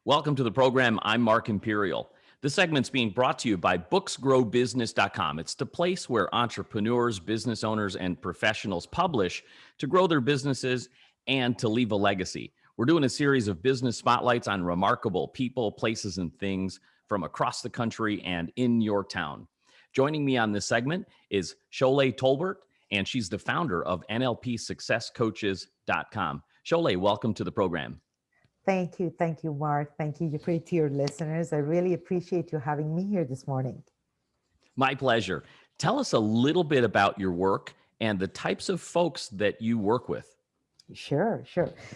Welcome to the program. I'm Mark Imperial. This segment's being brought to you by booksgrowbusiness.com. It's the place where entrepreneurs, business owners, and professionals publish to grow their businesses and to leave a legacy. We're doing a series of business spotlights on remarkable people, places, and things from across the country and in your town. Joining me on this segment is Showleh Tolbert, and she's the founder of NLPSuccessCoaches.com. Showleh, welcome to the program. Thank you. Thank you, Mark. Thank you to your listeners. I really appreciate you having me here this morning. My pleasure. Tell us a little bit about your work and the types of folks that you work with. Sure.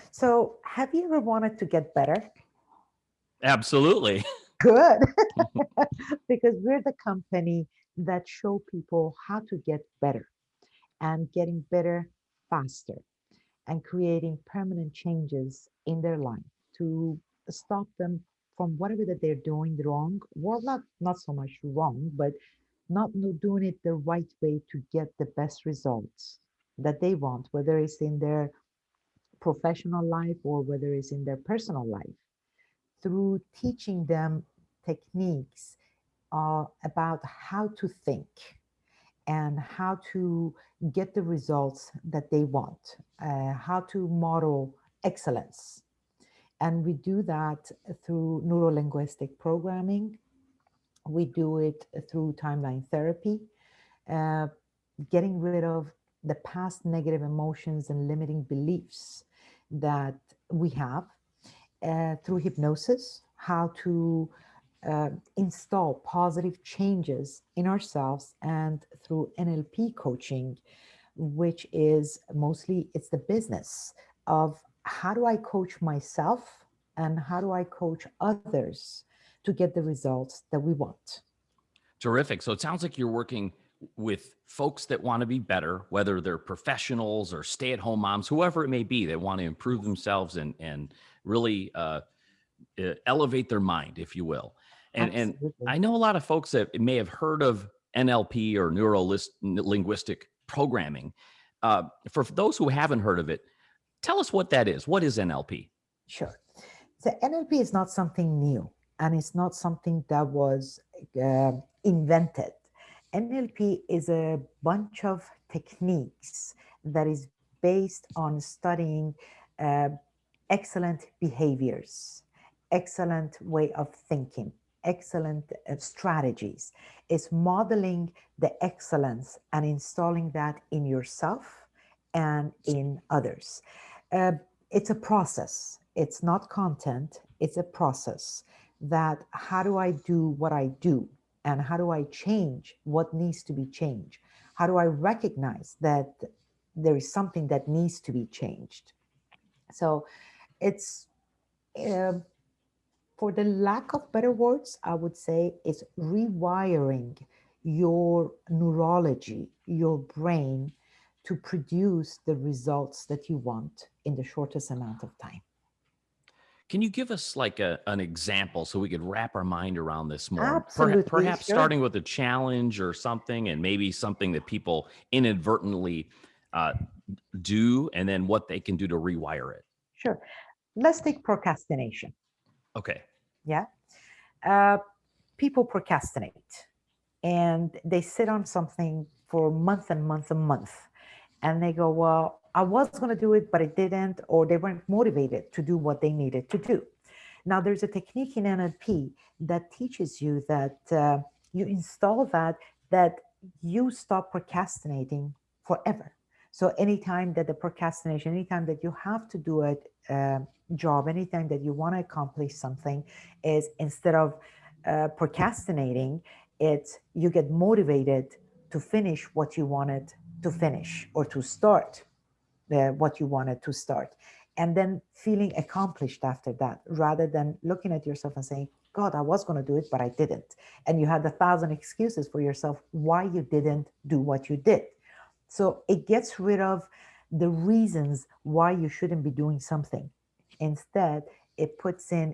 So, have you ever wanted to get better? Absolutely. Good. Because we're the company that show people how to get better and getting better faster and creating permanent changes in their life to stop them from whatever that they're doing wrong. Well, not so much wrong, but not doing it the right way to get the best results that they want, whether it's in their professional life or whether it's in their personal life, through teaching them techniques about how to think and how to get the results that they want, how to model excellence. And we do that through neurolinguistic programming. We do it through timeline therapy, uh, getting rid of the past negative emotions and limiting beliefs that we have, through hypnosis, how to install positive changes in ourselves, and through NLP coaching, which is mostly it's the business of how do I coach myself and how do I coach others to get the results that we want. Terrific. So it sounds like you're working with folks that want to be better, whether they're professionals or stay-at-home moms, whoever it may be, that want to improve themselves and really elevate their mind, if you will. And Absolutely. I know a lot of folks that may have heard of NLP or neuro-linguistic programming. For those who haven't heard of it, tell us what that is. What is NLP? Sure. So NLP is not something new and it's not something that was uh, invented. NLP is a bunch of techniques that is based on studying uh, excellent behaviors, excellent way of thinking, excellent strategies. It's modeling the excellence and installing that in yourself and in others. Uh, it's a process. It's not content. It's a process that how do I do what I do? And how do I change what needs to be changed? How do I recognize that there is something that needs to be changed? So it's, uh, for the lack of better words, I would say it's rewiring your neurology, your brain, to produce the results that you want in the shortest amount of time. Can you give us like an example so we could wrap our mind around this more? Absolutely, Perhaps sure. starting with a challenge or something, and maybe something that people inadvertently uh, do, and then what they can do to rewire it. Sure. Let's take procrastination. Okay. Yeah. Uh, People procrastinate and they sit on something for months and months and months. And they go, well, I was going to do it, but I didn't, or they weren't motivated to do what they needed to do. Now, there's a technique in NLP that teaches you that you install that you stop procrastinating forever. So anytime that the procrastination, anytime that you have to do a job, anytime that you want to accomplish something, is instead of procrastinating, it's you get motivated to finish what you wanted to finish or to start what you wanted to start, and then feeling accomplished after that, rather than looking at yourself and saying, God, I was going to do it, but I didn't. And you had 1,000 excuses for yourself why you didn't do what you did. So it gets rid of the reasons why you shouldn't be doing something. Instead, it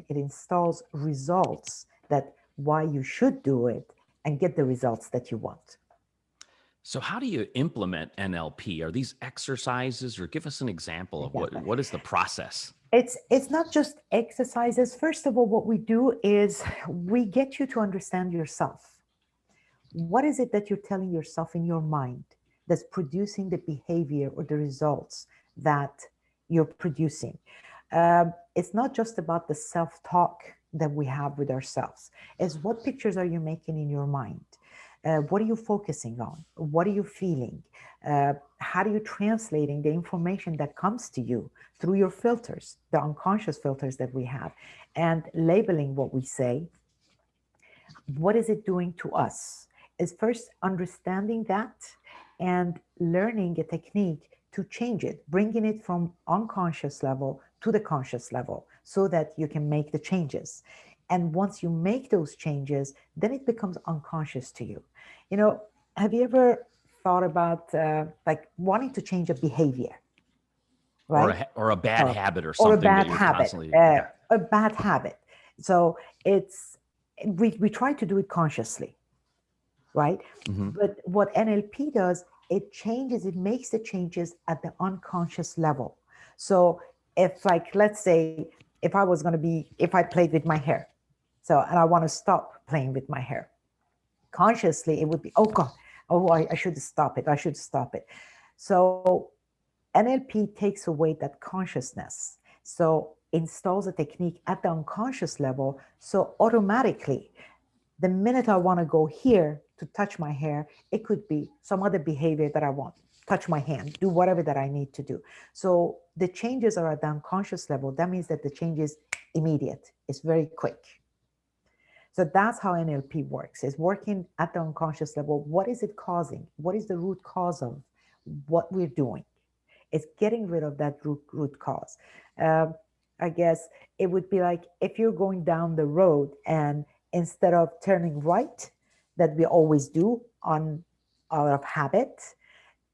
installs results that why you should do it and get the results that you want. So how do you implement NLP? Are these exercises, or give us an example of Yeah. what is the process? It's not just exercises. First of all, what we do is we get you to understand yourself. What is it that you're telling yourself in your mind that's producing the behavior or the results that you're producing? It's not just about the self-talk that we have with ourselves. It's what pictures are you making in your mind? What are you focusing on? What are you feeling? How are you translating the information that comes to you through your filters, the unconscious filters that we have, and labeling what we say? What is it doing to us? Is first understanding that and learning a technique to change it, bringing it from unconscious level to the conscious level so that you can make the changes. And once you make those changes, then it becomes unconscious to you. You know, have you ever thought about like wanting to change a behavior, right? Or a bad So, habit or or a something that bad you're habit, constantly, yeah. a bad habit. So it's we try to do it consciously, right? Hmm. But what NLP does, it changes, it makes the changes at the unconscious level. So if like, let's say, if I was going to be, if I played with my hair, so, and I want to stop playing with my hair, consciously, it would be, oh God, oh, I should stop it. I should stop it. So NLP takes away that consciousness. So installs a technique at the unconscious level. So automatically, the minute I want to go here to touch my hair, it could be some other behavior that I want. Touch my hand, do whatever that I need to do. So the changes are at the unconscious level. That means that the change is immediate, it's very quick. So that's how NLP works. It's working at the unconscious level. What is it causing? What is the root cause of what we're doing? It's getting rid of that root cause. Um, I guess it would be like if you're going down the road and instead of turning right, that we always do on out of habit,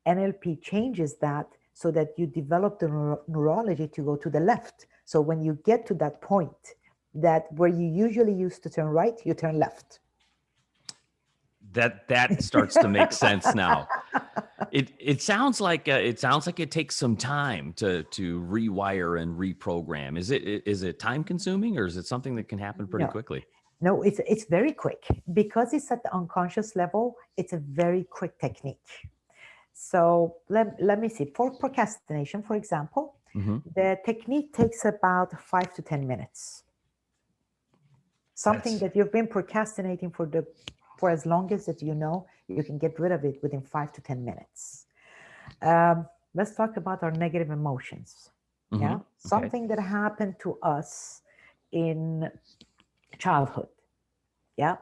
NLP changes that so that you develop the neurology to go to the left. So when you get to that point, that where you usually used to turn right, you turn left. That starts to make sense now. It sounds like it takes some time to rewire and reprogram. Is it time consuming, or is it something that can happen pretty No, quickly? no, it's very quick because it's at the unconscious level. It's a very quick technique. So let me see. For procrastination, for example, Hmm. the technique takes about 5 to 10 minutes. Something That's that you've been procrastinating for as long as that you know, you can get rid of it within 5 to 10 minutes. Let's talk about our negative emotions. hmm. Yeah, Okay. something that happened to us in childhood. Yeah,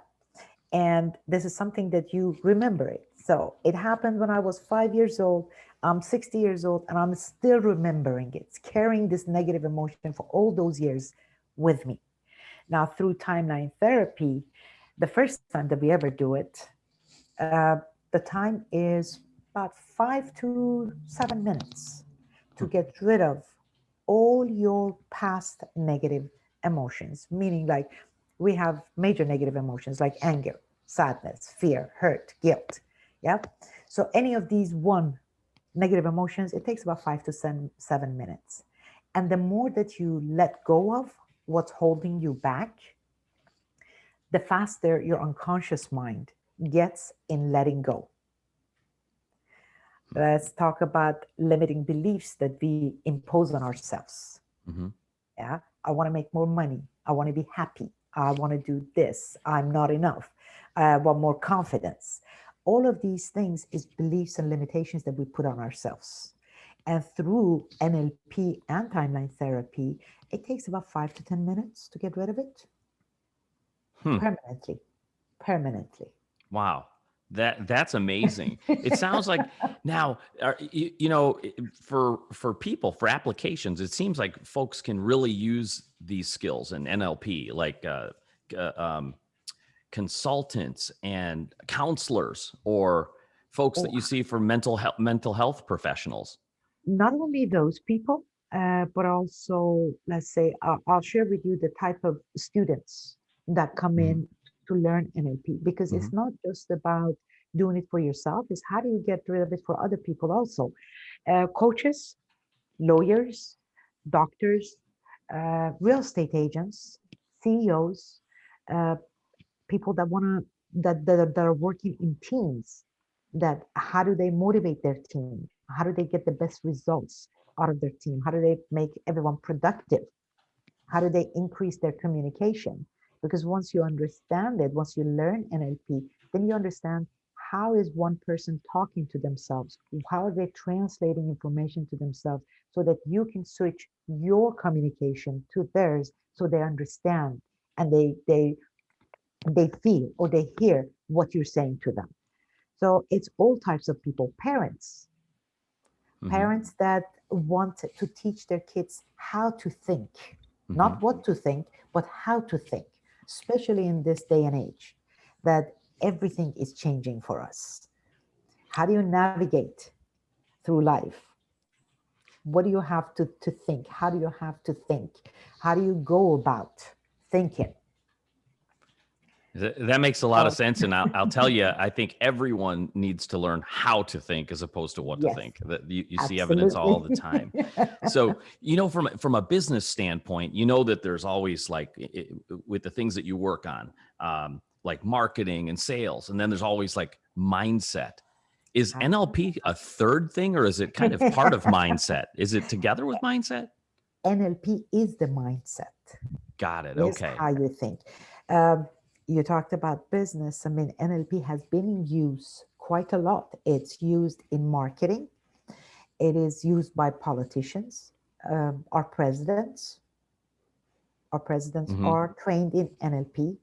and this is something that you remember it. So it happened when I was 5 years old. I'm 60 years old, and I'm still remembering it. It's carrying this negative emotion for all those years with me. Now, through timeline therapy, the first time that we ever do it, uh, the time is about 5 to 7 minutes to get rid of all your past negative emotions, meaning like we have major negative emotions like anger, sadness, fear, hurt, guilt. Yeah. So any of these one negative emotions, it takes about 5 to 7 minutes. And the more that you let go of what's holding you back, the faster your unconscious mind gets in letting go. Let's talk about limiting beliefs that we impose on ourselves. Hmm. Yeah, I want to make more money. I want to be happy. I want to do this. I'm not enough. I want more confidence. All of these things is beliefs and limitations that we put on ourselves. And through NLP and timeline therapy, it takes about 5 to 10 minutes to get rid of it Hmm. permanently. Permanently. Wow. That's amazing. It sounds like now, you know, for people, for applications, it seems like folks can really use these skills in NLP, like uh, um, consultants and counselors, or folks that Oh, you see for mental health professionals. not only those people, but also, let's say, I'll share with you the type of students that come Hmm. in to learn NLP because it's Hmm. not just about doing it for yourself, it's how do you get rid of it for other people also. Coaches, lawyers, doctors, real estate agents, CEOs, uh, people that want to that are working in teams. That how do they motivate their team? How do they get the best results out of their team? How do they make everyone productive? How do they increase their communication? Because once you understand it, once you learn NLP, then you understand how is one person talking to themselves? How are they translating information to themselves so that you can switch your communication to theirs so they understand and they feel or they hear what you're saying to them. So it's all types of people, Mm-hmm. parents that want to teach their kids how to think, Mm-hmm. not what to think, but how to think, especially in this day and age that everything is changing for us. How do you navigate through life? What do you have to think? How do you have to think? How do you go about thinking? That makes a lot of So, sense. And I'll tell you, I think everyone needs to learn how to think as opposed to what to yes, think. That you see evidence all absolutely. the time. So, from a business standpoint, that there's always like with the things that you work on, like marketing and sales, and then there's always like mindset. Is NLP a third thing, or is it kind of part of mindset? Is it together with mindset? NLP is the mindset, Got it. is Okay. how you think. Um, you talked about business. I mean, NLP has been in use quite a lot. It's used in marketing, it is used by politicians. Our presidents, our presidents Mm-hmm. are trained in NLP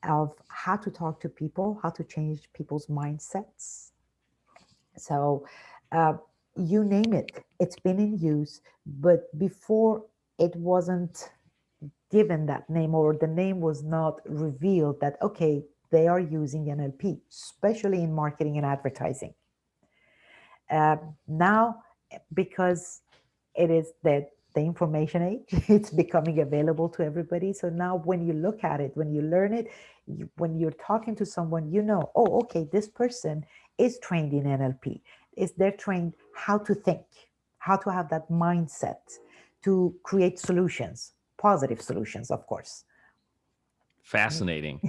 of how to talk to people, how to change people's mindsets. So, uh, you name it, it's been in use. But before, it wasn't given that name, or the name was not revealed that, okay, they are using NLP, especially in marketing and advertising. Uh, Now, because it is the information age, it's becoming available to everybody. So now, when you look at it, when you learn it, when you're talking to someone, oh, okay, this person is trained in NLP. Is they're trained how to think, how to have that mindset to create solutions, positive solutions, of course. Fascinating.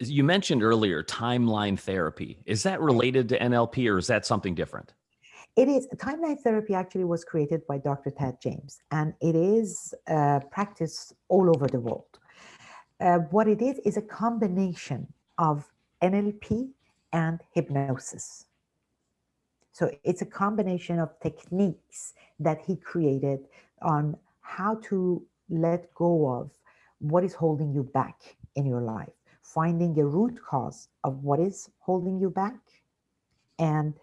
You mentioned earlier timeline therapy. Is that related to NLP, or is that something different? It is timeline therapy actually was created by Dr. Tad James, and it is practiced all over the world. What it is a combination of NLP and hypnosis. So it's a combination of techniques that he created on how to let go of what is holding you back in your life, finding a root cause of what is holding you back, and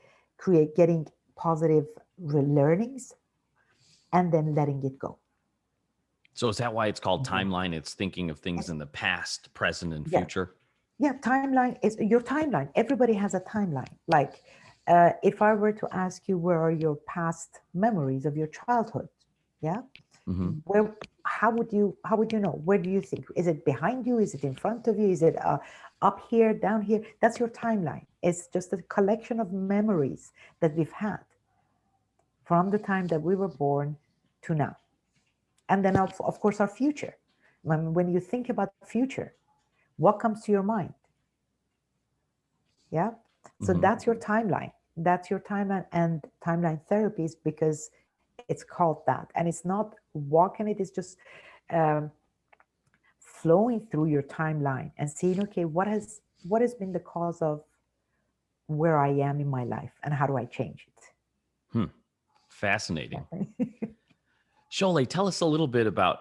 getting positive learnings, and then letting it go. So is that why it's called Yeah. timeline? It's thinking of things in the past, present, and Yeah. future. Yeah, timeline is your timeline. Everybody has a timeline. Like, if I were to ask you, where are your past memories of your childhood? Yeah, Mm-hmm. where? How would you know? Where do you think? Is it behind you? Is it in front of you? Is it up here, down here? That's your timeline. It's just a collection of memories that we've had from the time that we were born to now, and then of course our future. When you think about future, what comes to your mind? Yeah. So Mm-hmm. that's your timeline. That's your timeline. And timeline therapy is because it's called that. And it's not walking it, it's just um, flowing through your timeline and seeing, okay, what has been the cause of where I am in my life and how do I change Hmm. Fascinating. it? Showleh, tell us a little bit about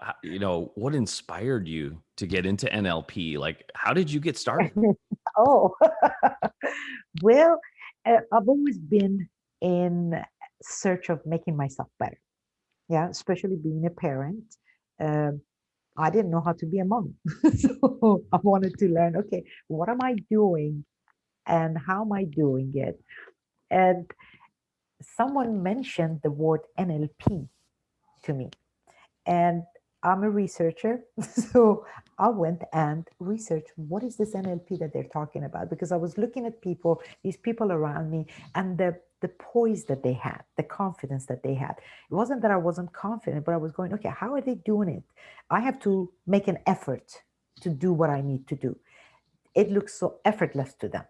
what inspired you to get into NLP. Like, how did you get started? Oh, well, I've always been in search of making myself better. Yeah, especially being a parent. Um, I didn't know how to be a mom. So I wanted to learn, okay, what am I doing and how am I doing it? And someone mentioned the word NLP to me. And I'm a researcher. So I went and researched, what is this NLP that they're talking about? Because I was looking at people, these people around me, and the poise that they had, the confidence that they had. It wasn't that I wasn't confident, but I was going, okay, how are they doing it? I have to make an effort to do what I need to do. It looks so effortless to them.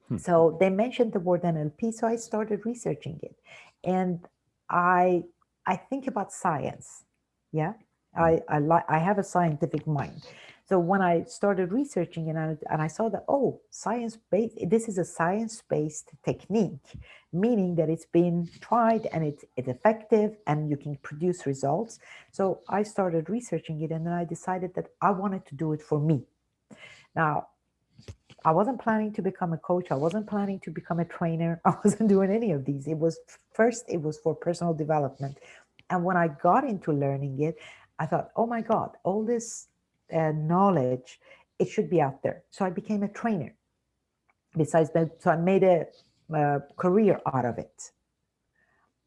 Hmm. So they mentioned the word NLP, so I started researching it, and I I think about science. Yeah, I have a scientific mind. So when I started researching it, and I saw that, oh, science based, this is a science based technique, meaning that it's been tried and it's effective and you can produce results. So I started researching it, and then I decided that I wanted to do it for me. Now, I wasn't planning to become a coach. I wasn't planning to become a trainer. I wasn't doing any of these. It was first, it was for personal development. And when I got into learning it, I thought, oh my God, all this knowledge, it should be out there. So I became a trainer. Besides that, so I made a career out of it.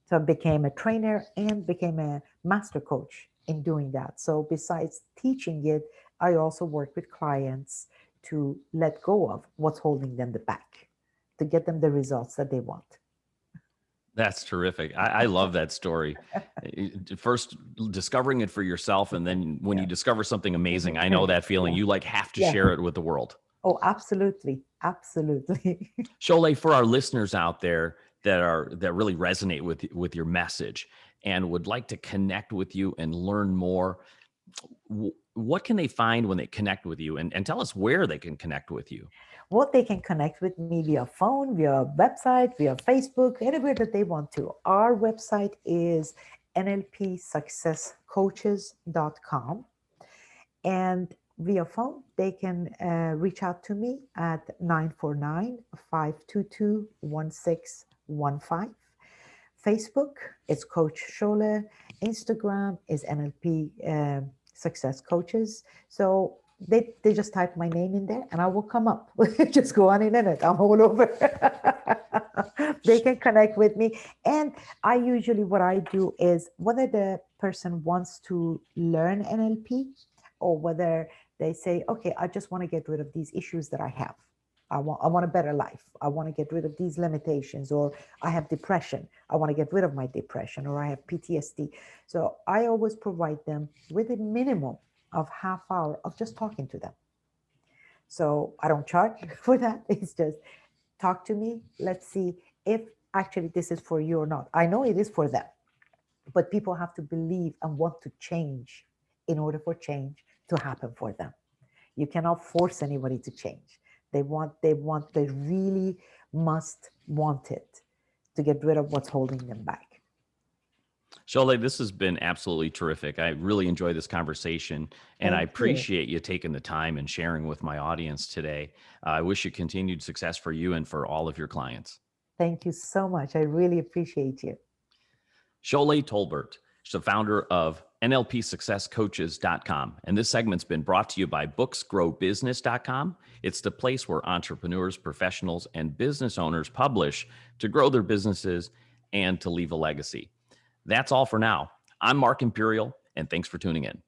So I became a trainer and became a master coach in doing that. So besides teaching it, I also work with clients to let go of what's holding them back, to get them the results that they want. That's terrific. I love that story. First discovering it for yourself, and then when Yeah. you discover something amazing, I know that feeling. Yeah. You like have to Yeah. share it with the world. Oh, absolutely. Absolutely. Showleh, for our listeners out there that really resonate with your message and would like to connect with you and learn more, what can they find when they connect with you? And tell us where they can connect with you. Well, they can connect with me via phone, via website, via Facebook, anywhere that they want to. Our website is nlpsuccesscoaches.com. And via phone, they can reach out to me at 949-522-1615. Facebook is Coach Showleh. Instagram is NLP Success Coaches. So they just type my name in there and I will come up. Just go on in it. I'm all over. They can connect with me. And I usually, what I do is whether the person wants to learn NLP or whether they say, okay, I just want to get rid of these issues that I have. I want a better life. I want to get rid of these limitations, or I have depression. I want to get rid of my depression, or I have PTSD. So I always provide them with a minimum of half hour of just talking to them. So I don't charge for that. It's just talk to me. Let's see if actually this is for you or not. I know it is for them, but people have to believe and want to change in order for change to happen for them. You cannot force anybody to change. They really must want it to get rid of what's holding them back. Showleh, this has been absolutely terrific. I really enjoyed this conversation, and I Thank you. appreciate you taking the time and sharing with my audience today. I wish you continued success for you and for all of your clients. Thank you so much. I really appreciate you. Showleh Tolbert, she's the founder of NLPSuccessCoaches.com. And this segment's been brought to you by BooksGrowBusiness.com. It's the place where entrepreneurs, professionals, and business owners publish to grow their businesses and to leave a legacy. That's all for now. I'm Mark Imperial, and thanks for tuning in.